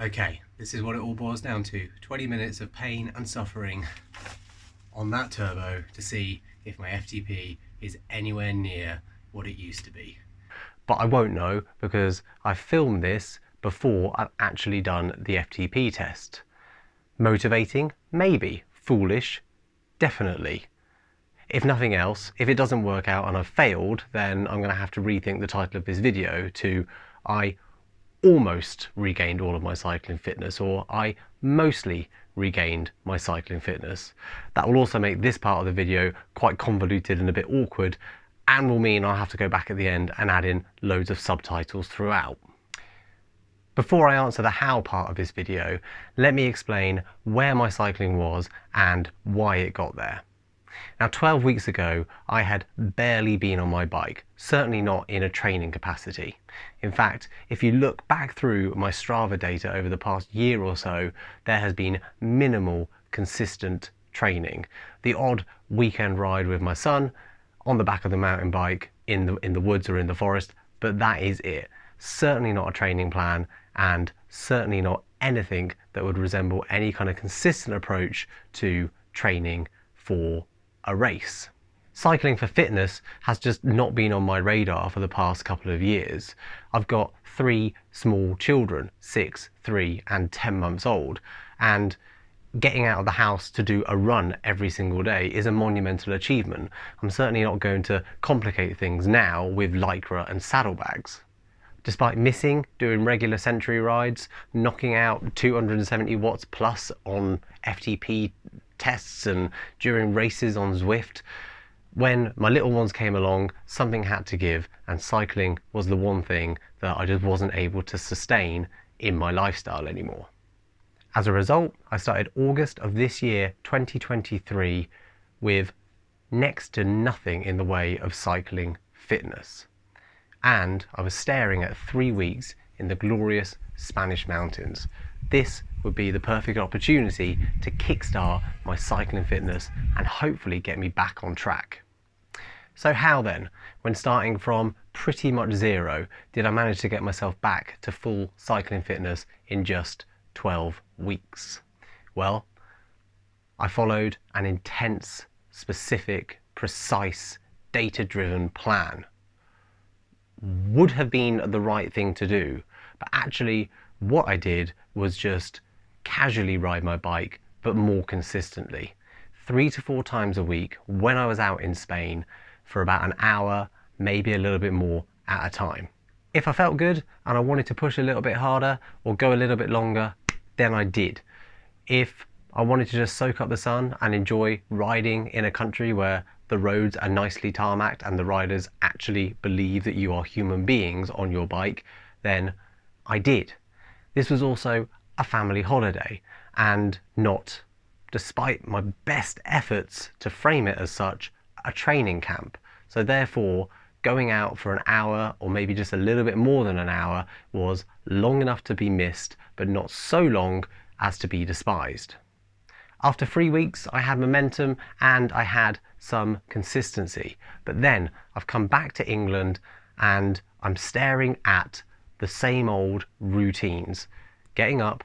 Okay, this is what it all boils down to. 20 minutes of pain and suffering on that turbo to see if my FTP is anywhere near what it used to be. But I won't know because I filmed this before I've actually done the FTP test. Motivating? Maybe. Foolish? Definitely. If nothing else, if it doesn't work out and I've failed, then I'm going to have to rethink the title of this video to I almost regained all of my cycling fitness, or I mostly regained my cycling fitness. That will also make this part of the video quite convoluted and a bit awkward, and will mean I'll have to go back at the end and add in loads of subtitles throughout. Before I answer the how part of this video, let me explain where my cycling was and why it got there. Now, 12 weeks ago, I had barely been on my bike, certainly not in a training capacity. In fact, if you look back through my Strava data over the past year or so, there has been minimal, consistent training. The odd weekend ride with my son on the back of the mountain bike in the woods or in the forest, but that is it. Certainly not a training plan, and certainly not anything that would resemble any kind of consistent approach to training for a race. Cycling for fitness has just not been on my radar for the past couple of years. I've got 3 small children, 6, 3 and 10 months old, and getting out of the house to do a run every single day is a monumental achievement. I'm certainly not going to complicate things now with Lycra and saddlebags. Despite missing doing regular century rides, knocking out 270 watts plus on FTP tests and during races on Zwift, when my little ones came along, something had to give, and cycling was the one thing that I just wasn't able to sustain in my lifestyle anymore. As a result, I started August of this year, 2023, with next to nothing in the way of cycling fitness. And I was staring at 3 weeks in the glorious Spanish mountains. This would be the perfect opportunity to kickstart my cycling fitness and hopefully get me back on track. So how then, when starting from pretty much zero, did I manage to get myself back to full cycling fitness in just 12 weeks? Well, I followed an intense, specific, precise, data-driven plan. Would have been the right thing to do, but actually what I did was just casually ride my bike, but more consistently. 3 to 4 times a week when I was out in Spain for about an hour, maybe a little bit more at a time. If I felt good and I wanted to push a little bit harder or go a little bit longer, then I did. If I wanted to just soak up the sun and enjoy riding in a country where the roads are nicely tarmacked and the riders actually believe that you are human beings on your bike, then I did. This was also a family holiday and not, despite my best efforts to frame it as such, a training camp. So therefore, going out for an hour or maybe just a little bit more than an hour was long enough to be missed, but not so long as to be despised. After 3 weeks, I had momentum and I had some consistency. But then I've come back to England and I'm staring at the same old routines. Getting up,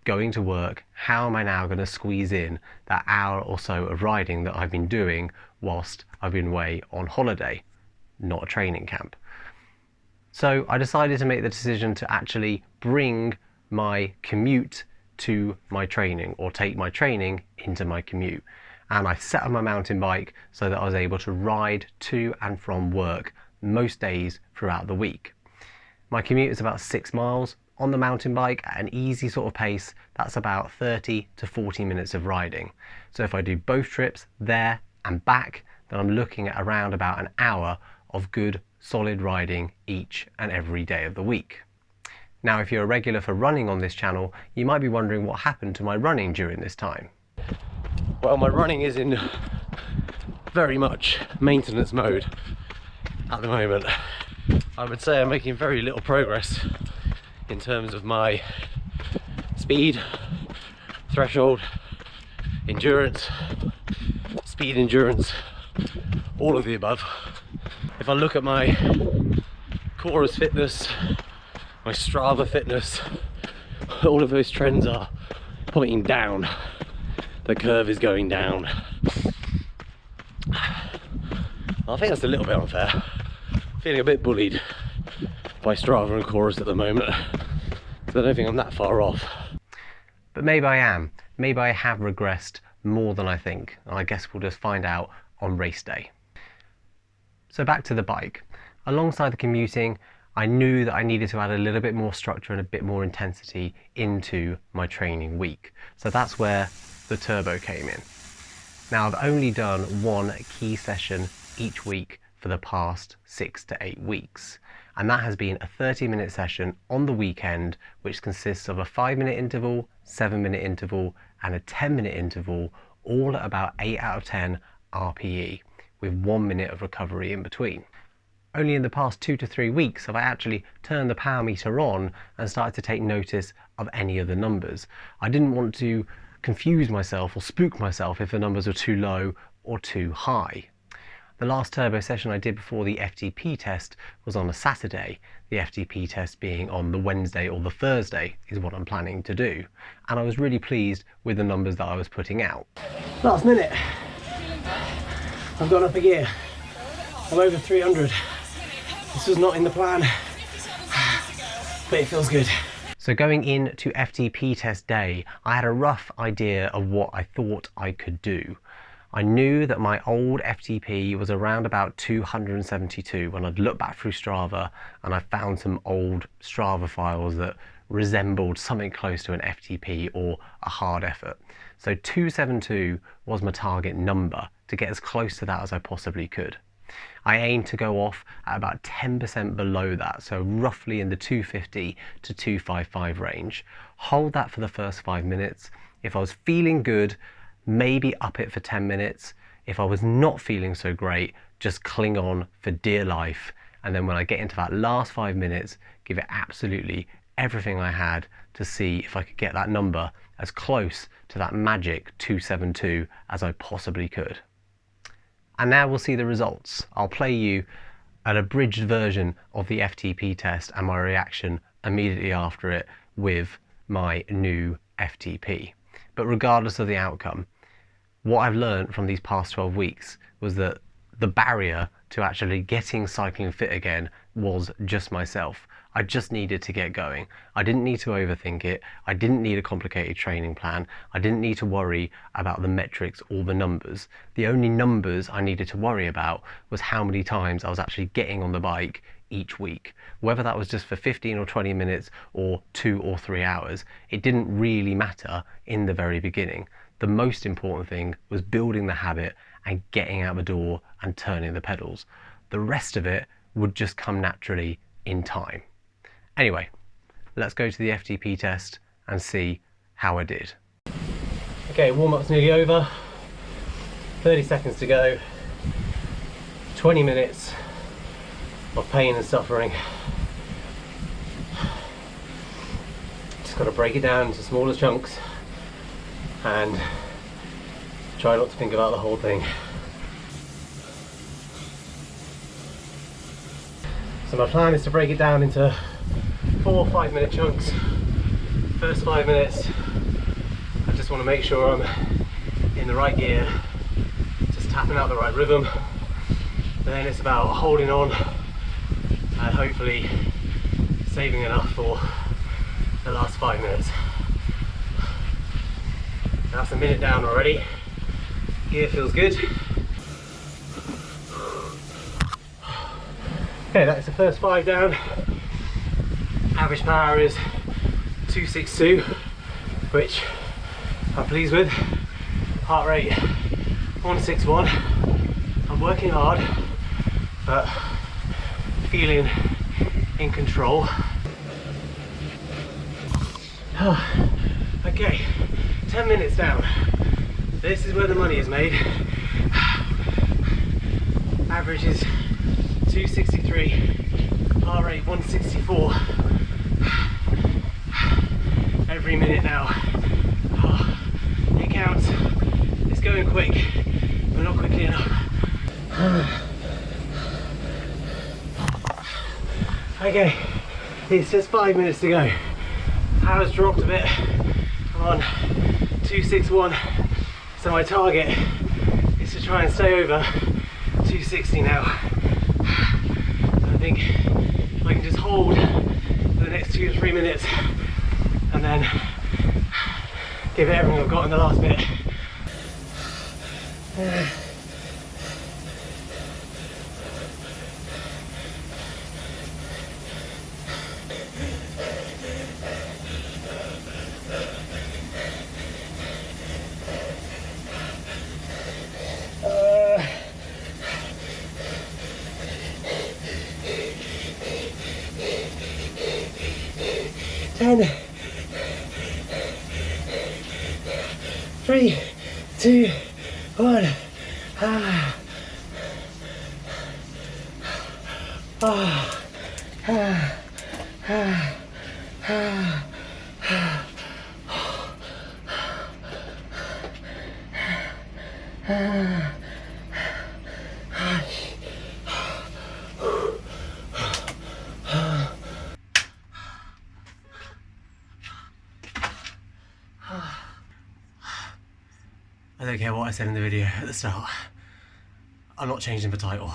going to work, how am I now going to squeeze in that hour or so of riding that I've been doing whilst I've been away on holiday, not a training camp? So I decided to make the decision to actually bring my commute to my training, or take my training into my commute. And I set up my mountain bike so that I was able to ride to and from work most days throughout the week. My commute is about 6 miles. On the mountain bike at an easy sort of pace, that's about 30 to 40 minutes of riding. So if I do both trips there and back, then I'm looking at around about an hour of good solid riding each and every day of the week. Now, if you're a regular for running on this channel, you might be wondering what happened to my running during this time. Well, my running is in very much maintenance mode at the moment. I would say I'm making very little progress in terms of my speed, threshold, endurance, speed endurance, all of the above. If I look at my Chorus fitness, my Strava fitness, All of those trends are pointing down. The curve is going down. I think that's a little bit unfair. Feeling a bit bullied by Strava and Chorus at the moment. I don't think I'm that far off. But maybe I am. Maybe I have regressed more than I think. And I guess we'll just find out on race day. So back to the bike. Alongside the commuting, I knew that I needed to add a little bit more structure and a bit more intensity into my training week. So that's where the turbo came in. Now I've only done one key session each week for the past 6 to 8 weeks. And that has been a 30-minute session on the weekend, which consists of a 5-minute interval, 7-minute interval, and a 10-minute interval, all at about 8 out of 10 RPE, with 1 minute of recovery in between. Only in the past 2 to 3 weeks have I actually turned the power meter on and started to take notice of any of the numbers. I didn't want to confuse myself or spook myself if the numbers were too low or too high. The last turbo session I did before the FTP test was on a Saturday, the FTP test being on the Wednesday or the Thursday is what I'm planning to do. And I was really pleased with the numbers that I was putting out. Last minute, I've gone up a gear. I'm over 300. This was not in the plan, but it feels good. So going into FTP test day, I had a rough idea of what I thought I could do. I knew that my old FTP was around about 272 when I'd looked back through Strava and I found some old Strava files that resembled something close to an FTP or a hard effort. So 272 was my target number, to get as close to that as I possibly could. I aimed to go off at about 10% below that, so roughly in the 250 to 255 range. Hold that for the first 5 minutes. If I was feeling good, maybe up it for 10 minutes. If I was not feeling so great, just cling on for dear life. And then when I get into that last 5 minutes, give it absolutely everything I had to see if I could get that number as close to that magic 272 as I possibly could. And now we'll see the results. I'll play you an abridged version of the FTP test and my reaction immediately after it with my new FTP. But regardless of the outcome, what I've learned from these past 12 weeks was that the barrier to actually getting cycling fit again was just myself. I just needed to get going. I didn't need to overthink it. I didn't need a complicated training plan. I didn't need to worry about the metrics or the numbers. The only numbers I needed to worry about was how many times I was actually getting on the bike each week. Whether that was just for 15 or 20 minutes or 2 or 3 hours, it didn't really matter in the very beginning. The most important thing was building the habit and getting out the door and turning the pedals. The rest of it would just come naturally in time. Anyway, let's go to the FTP test and see how I did. Okay, warm-up's nearly over. 30 seconds to go. 20 minutes of pain and suffering. Just got to break it down into smaller chunks and try not to think about the whole thing. So my plan is to break it down into 4 5-minute chunks. First 5 minutes, I just want to make sure I'm in the right gear, just tapping out the right rhythm. Then it's about holding on and hopefully saving enough for the last 5 minutes. That's a minute down already. Gear feels good. Okay, that's the first 5 down. Average power is 262, which I'm pleased with. Heart rate 161. I'm working hard, but feeling in control. Okay, 10 minutes down. This is where the money is made. Average is 263, heart rate 164. Every minute now. It counts. It's going quick, but not quickly enough. Okay, it's just 5 minutes to go. Power's dropped a bit. I'm on 261, so my target is to try and stay over 260 now. I think if I can just hold for the next 2 to 3 minutes and then give it everything I've got in the last bit. Ten, 3, 2, 1. Ah. Ah. Ah. Ah. Ah. Ah. I don't care what I said in the video at the start. I'm not changing the title.